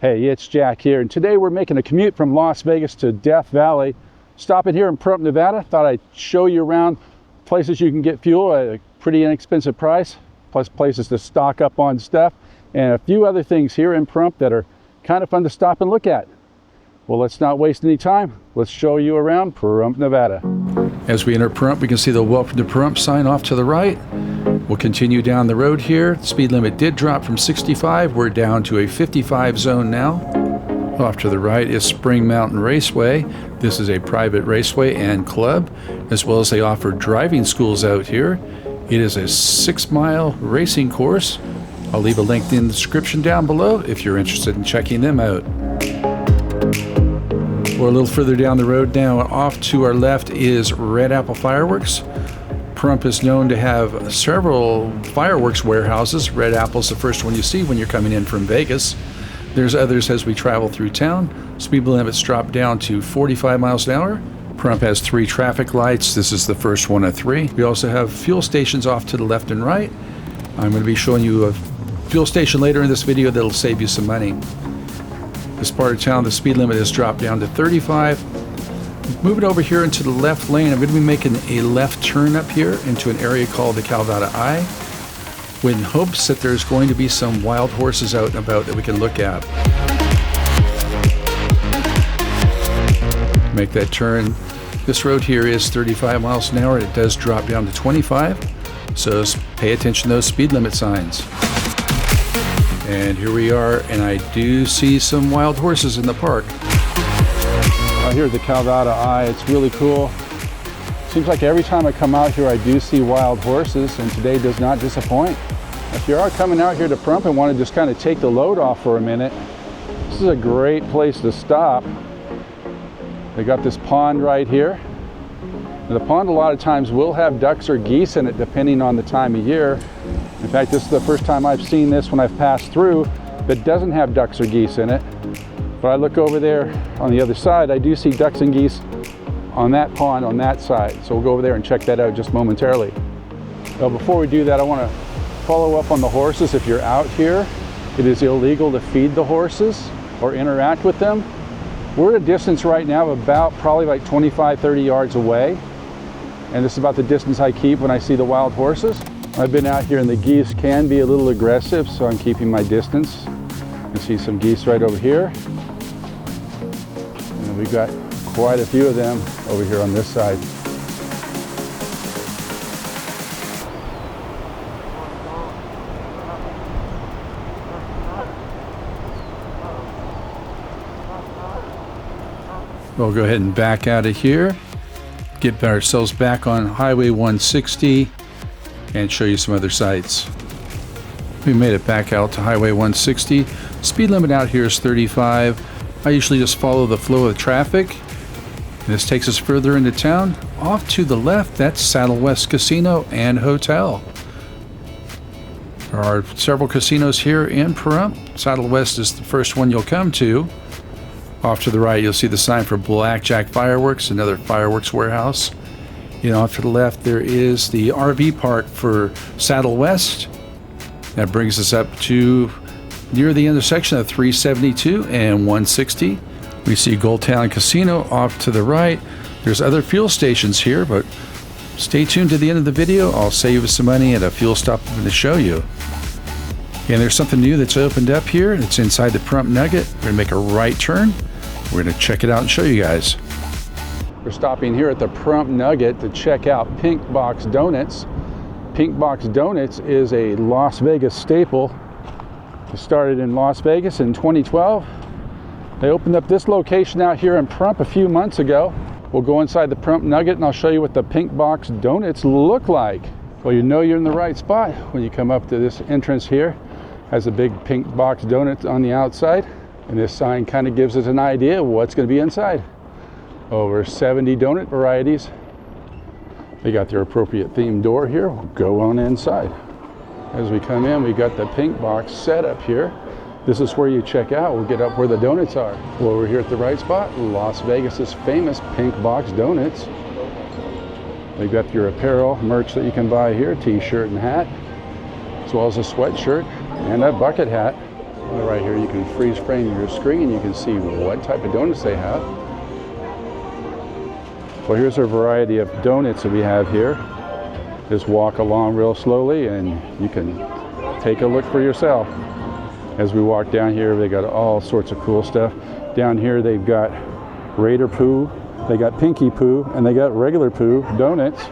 Hey, it's Jack here, and today we're making a commute from Las Vegas to Death Valley. Stopping here in Pahrump, Nevada. Thought I'd show you around places you can get fuel at a pretty inexpensive price, plus places to stock up on stuff, and a few other things here in Pahrump that are kind of fun to stop and look at. Well, let's not waste any time. Let's show you around Pahrump, Nevada. As we enter Pahrump, we can see the Welcome to Pahrump sign off to the right. We'll continue down the road here. The speed limit did drop from 65. We're down to a 55 zone now. Off to the right is Spring Mountain Raceway. This is a private raceway and club, as well as they offer driving schools out here. It is a 6-mile racing course. I'll leave a link in the description down below if you're interested in checking them out. We're a little further down the road now. Off to our left is Red Apple Fireworks. Pahrump is known to have several fireworks warehouses. Red Apple's the first one you see when you're coming in from Vegas. There's others as we travel through town. Speed limit's dropped down to 45 miles an hour. Pahrump has 3 traffic lights. This is the first one of 3. We also have fuel stations off to the left and right. I'm going to be showing you a fuel station later in this video that'll save you some money. This part of town, the speed limit has dropped down to 35. Moving over here into the left lane, I'm going to be making a left turn up here into an area called the Calvada Eye, with hopes that there's going to be some wild horses out and about that we can look at. Make that turn. This road here is 35 miles an hour. It does drop down to 25, so pay attention to those speed limit signs. And here we are, and I do see some wild horses in the park. Here's the Calvada Eye. It's really cool. Seems like every time I come out here I do see wild horses, and today does not disappoint. If you are coming out here to Pahrump and want to just kind of take the load off for a minute, this is a great place to stop. They got this pond right here. And the pond a lot of times will have ducks or geese in it depending on the time of year. In fact, this is the first time I've seen this when I've passed through that doesn't have ducks or geese in it. But I look over there on the other side, I do see ducks and geese on that pond on that side. So we'll go over there and check that out just momentarily. Well, before we do that, I want to follow up on the horses. If you're out here, it is illegal to feed the horses or interact with them. We're at a distance right now of about probably like 25-30 yards away. And this is about the distance I keep when I see the wild horses. I've been out here and the geese can be a little aggressive, so I'm keeping my distance. You see some geese right over here. And we've got quite a few of them over here on this side. We'll go ahead and back out of here, get ourselves back on Highway 160, and show you some other sites. We made it back out to Highway 160. Speed limit out here is 35. I usually just follow the flow of traffic. This takes us further into town. Off to the left, that's Saddle West Casino and Hotel. There are several casinos here in Pahrump. Saddle West is the first one you'll come to. Off to the right, you'll see the sign for Blackjack Fireworks, another fireworks warehouse. Off to the left, there is the RV park for Saddle West. That brings us up to near the intersection of 372 and 160. We see Gold Town Casino off to the right. There's other fuel stations here, but stay tuned to the end of the video. I'll save you some money at a fuel stop to show you. And there's something new that's opened up here. It's inside the Pahrump Nugget. We're gonna make a right turn. We're gonna check it out and show you guys. We're stopping here at the Pahrump Nugget to check out Pinkbox Donuts. Pinkbox Donuts is a Las Vegas staple. It started in Las Vegas in 2012. They opened up this location out here in Pahrump a few months ago. We'll go inside the Pahrump Nugget and I'll show you what the Pinkbox Donuts look like. Well, you know you're in the right spot when you come up to this entrance here. Has a big Pinkbox Donut on the outside, and this sign kind of gives us an idea of what's going to be inside. Over 70 donut varieties. They got their appropriate themed door here. We'll go on inside. As we come in, we got the Pinkbox set up here. This is where you check out. We'll get up where the donuts are. Well, we're here at the right spot. Las Vegas's famous Pinkbox Donuts. They've got your apparel merch that you can buy here, t-shirt and hat, as well as a sweatshirt and a bucket hat. Right here you can freeze frame your screen. You can see what type of donuts they have. Well, here's a variety of donuts that we have here. Just walk along real slowly and you can take a look for yourself. As we walk down here, they got all sorts of cool stuff. Down here they've got Raider Poo, they got Pinky Poo, and they got regular Poo donuts.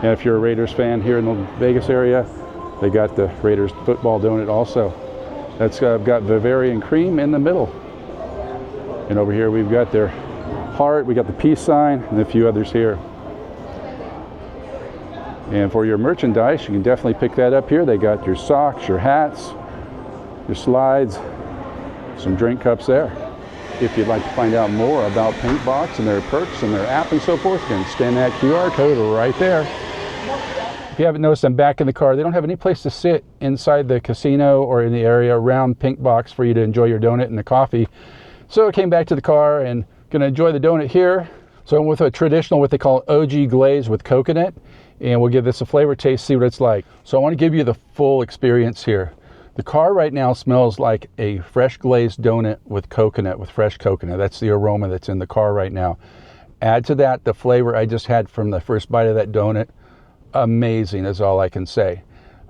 And if you're a Raiders fan here in the Vegas area, they got the Raiders football donut also. That's got Bavarian cream in the middle. And over here we've got their heart, we got the peace sign, and a few others here. And for your merchandise, you can definitely pick that up here. They got your socks, your hats, your slides, some drink cups there. If you'd like to find out more about Pinkbox and their perks and their app and so forth, you can scan that QR code right there. If you haven't noticed, I'm back in the car. They don't have any place to sit inside the casino or in the area around Pinkbox for you to enjoy your donut and the coffee. So I came back to the car and gonna enjoy the donut here. So I'm with a traditional, what they call OG glaze with coconut, and we'll give this a flavor taste, see what it's like. So I want to give you the full experience here. The car right now smells like a fresh glazed donut with coconut, with fresh coconut. That's the aroma that's in the car right now. Add to that the flavor I just had from the first bite of that donut. Amazing is all I can say.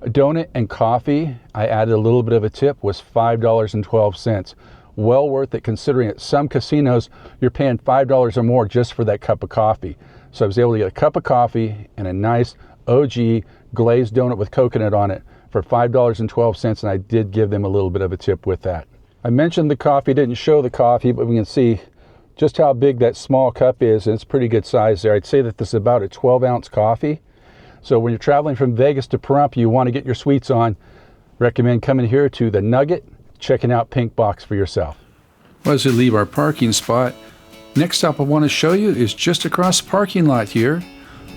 A donut and coffee, I added a little bit of a tip, was $5.12. Well worth it, considering at some casinos you're paying $5 or more just for that cup of coffee. So I was able to get a cup of coffee and a nice OG glazed donut with coconut on it for $5.12, and I did give them a little bit of a tip with that. I mentioned the coffee, didn't show the coffee, but we can see just how big that small cup is, and it's pretty good size there. I'd say that this is about a 12-ounce coffee. So when you're traveling from Vegas to Pahrump, you want to get your sweets on, recommend coming here to the Nugget, checking out Pinkbox for yourself. Well, as we leave our parking spot, next stop I want to show you is just across the parking lot here,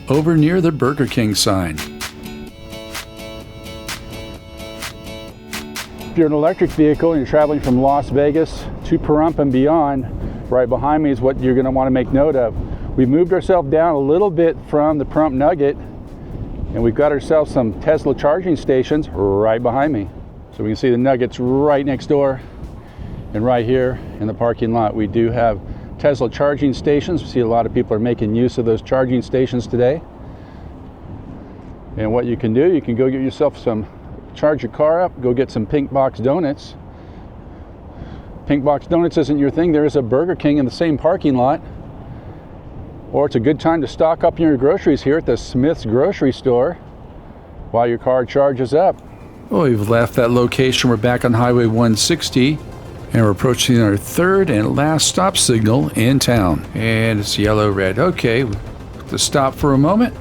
over near the Burger King sign. If you're an electric vehicle and you're traveling from Las Vegas to Pahrump and beyond, right behind me is what you're going to want to make note of. We've moved ourselves down a little bit from the Pahrump Nugget, and we've got ourselves some Tesla charging stations right behind me. So we can see the Nuggets right next door, and right here in the parking lot we do have Tesla charging stations. We see a lot of people are making use of those charging stations today. And what you can do, you can go get yourself some, charge your car up, go get some Pinkbox Donuts. Pinkbox Donuts isn't your thing, there is a Burger King in the same parking lot. Or it's a good time to stock up your groceries here at the Smith's grocery store while your car charges up. Well, we've left that location. We're back on Highway 160, and we're approaching our third and last stop signal in town. And it's yellow-red. Okay, to stop for a moment.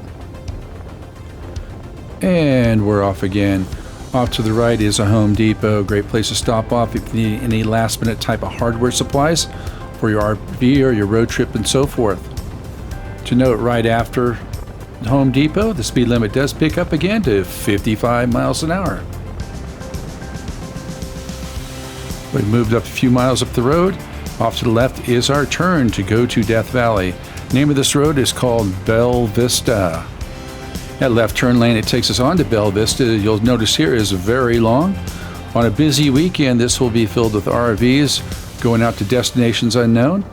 And we're off again. Off to the right is a Home Depot. Great place to stop off if you need any last-minute type of hardware supplies for your RV or your road trip and so forth. To note, right after Home Depot, the speed limit does pick up again to 55 miles an hour. We moved up a few miles up the road. Off to the left is our turn to go to Death Valley. Name of this road is called Belle Vista. That left turn lane, it takes us on to Belle Vista. You'll notice here is very long. On a busy weekend, this will be filled with RVs going out to destinations unknown.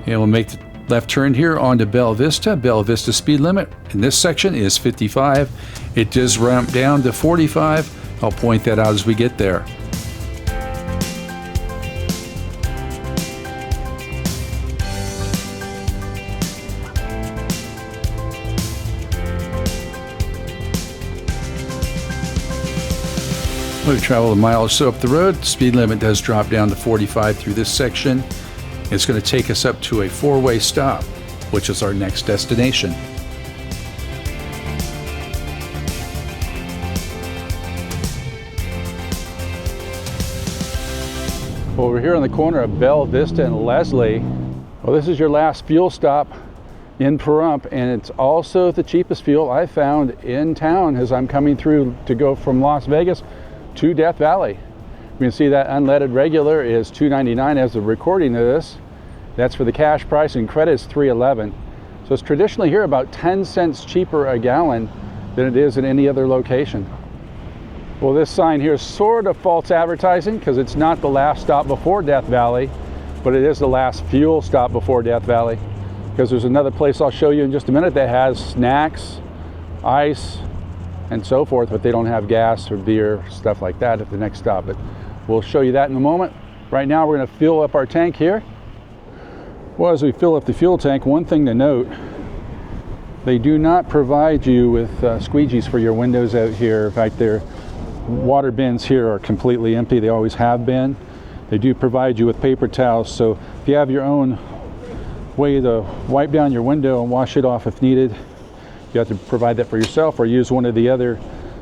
And we'll make the left turn here onto Belle Vista. Belle Vista speed limit in this section is 55. It does ramp down to 45. I'll point that out as we get there. We've traveled a mile or so up the road. Speed limit does drop down to 45 through this section. It's going to take us up to a four-way stop, which is our next destination. Over here on the corner of Belle Vista and Leslie, well, this is your last fuel stop in Pahrump, and it's also the cheapest fuel I found in town as I'm coming through to go from Las Vegas to Death Valley. You can see that unleaded regular is $2.99 as of recording of this. That's for the cash price, and credit is $3.11. So it's traditionally here about 10 cents cheaper a gallon than it is at any other location. Well, this sign here is sort of false advertising because it's not the last stop before Death Valley, but it is the last fuel stop before Death Valley, because there's another place I'll show you in just a minute that has snacks, ice, and so forth, but they don't have gas or beer, stuff like that at the next stop. But we'll show you that in a moment. Right now we're going to fill up our tank here. Well, as we fill up the fuel tank, one thing to note, they do not provide you with squeegees for your windows out here. In fact, their water bins here are completely empty. They always have been. They do provide you with paper towels, so if you have your own way to wipe down your window and wash it off if needed, you have to provide that for yourself or use one of the other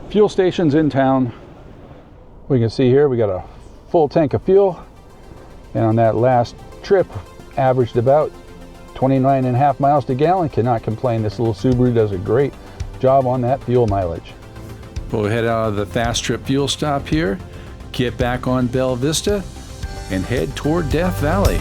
fuel stations in town. We can see here we got a full tank of fuel, and on that last trip averaged about 29.5 miles to gallon. Cannot complain. This little Subaru does a great job on that fuel mileage. We'll head out of the Fast Trip fuel stop here, get back on Bella Vista, and head toward Death Valley.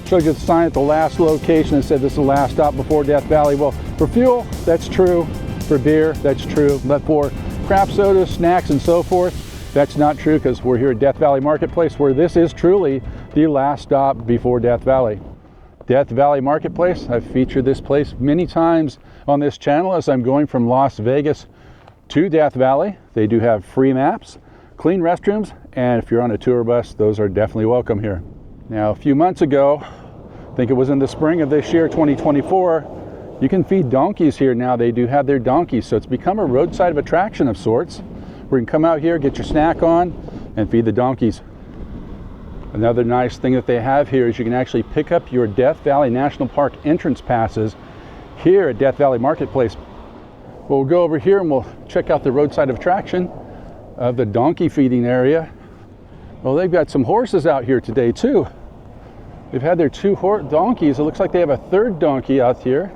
Showed you the sign at the last location that said this is the last stop before Death Valley. Well, for fuel, that's true. For beer, that's true. But for craft sodas, snacks, and so forth, that's not true, because we're here at Death Valley Marketplace, where this is truly the last stop before Death Valley. Death Valley Marketplace, I've featured this place many times on this channel as I'm going from Las Vegas to Death Valley. They do have free maps, clean restrooms, and if you're on a tour bus, those are definitely welcome here. Now, a few months ago, I think it was in the spring of this year, 2024, you can feed donkeys here now. They do have their donkeys, so it's become a roadside attraction of sorts, where you can come out here, get your snack on, and feed the donkeys. Another nice thing that they have here is you can actually pick up your Death Valley National Park entrance passes here at Death Valley Marketplace. We'll go over here and we'll check out the roadside attraction of the donkey feeding area. Well, they've got some horses out here today too. They've had their two donkeys. It looks like they have a third donkey out here.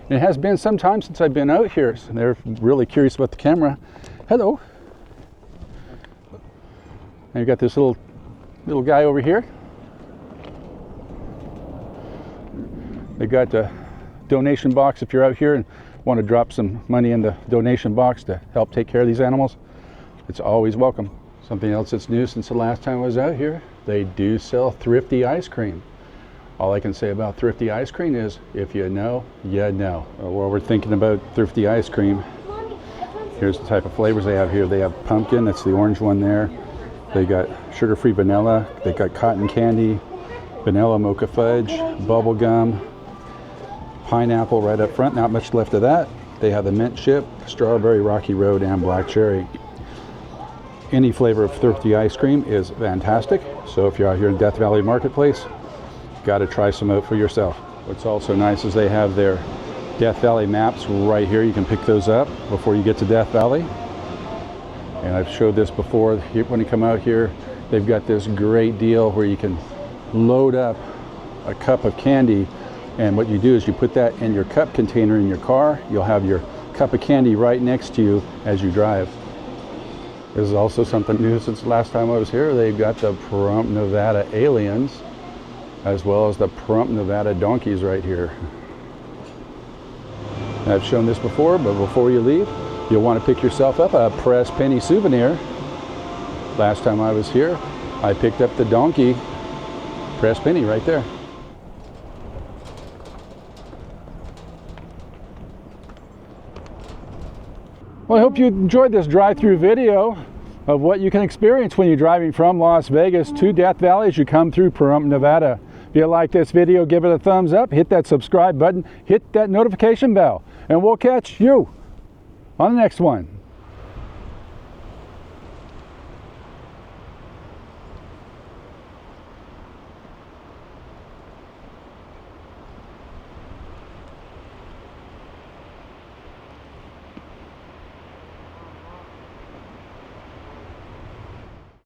And it has been some time since I've been out here, so they're really curious about the camera. Hello. And you've got this little guy over here. They got a donation box if you're out here and want to drop some money in the donation box to help take care of these animals. It's always welcome. Something else that's new since the last time I was out here, they do sell Thrifty ice cream. All I can say about Thrifty ice cream is, if you know, you know. While we're thinking about Thrifty ice cream, here's the type of flavors they have here. They have pumpkin, that's the orange one there. They got sugar-free vanilla. They got cotton candy, vanilla mocha fudge, bubble gum, pineapple right up front. Not much left of that. They have the mint chip, strawberry, rocky road, and black cherry. Any flavor of Thrifty ice cream is fantastic. So if you're out here in Death Valley Marketplace, got to try some out for yourself. What's also nice is they have their Death Valley maps right here. You can pick those up before you get to Death Valley. And I've showed this before. When you come out here, they've got this great deal where you can load up a cup of candy, and what you do is you put that in your cup container in your car. You'll have your cup of candy right next to you as you drive. This is also something new since the last time I was here. They've got the Pahrump, Nevada aliens, as well as the Pahrump, Nevada donkeys right here. I've shown this before, but before you leave, you'll want to pick yourself up a press penny souvenir. Last time I was here, I picked up the donkey press penny right there. Well, I hope you enjoyed this drive-through video of what you can experience when you're driving from Las Vegas to Death Valley as you come through Pahrump, Nevada. If you like this video, give it a thumbs up, hit that subscribe button, hit that notification bell, and we'll catch you on the next one.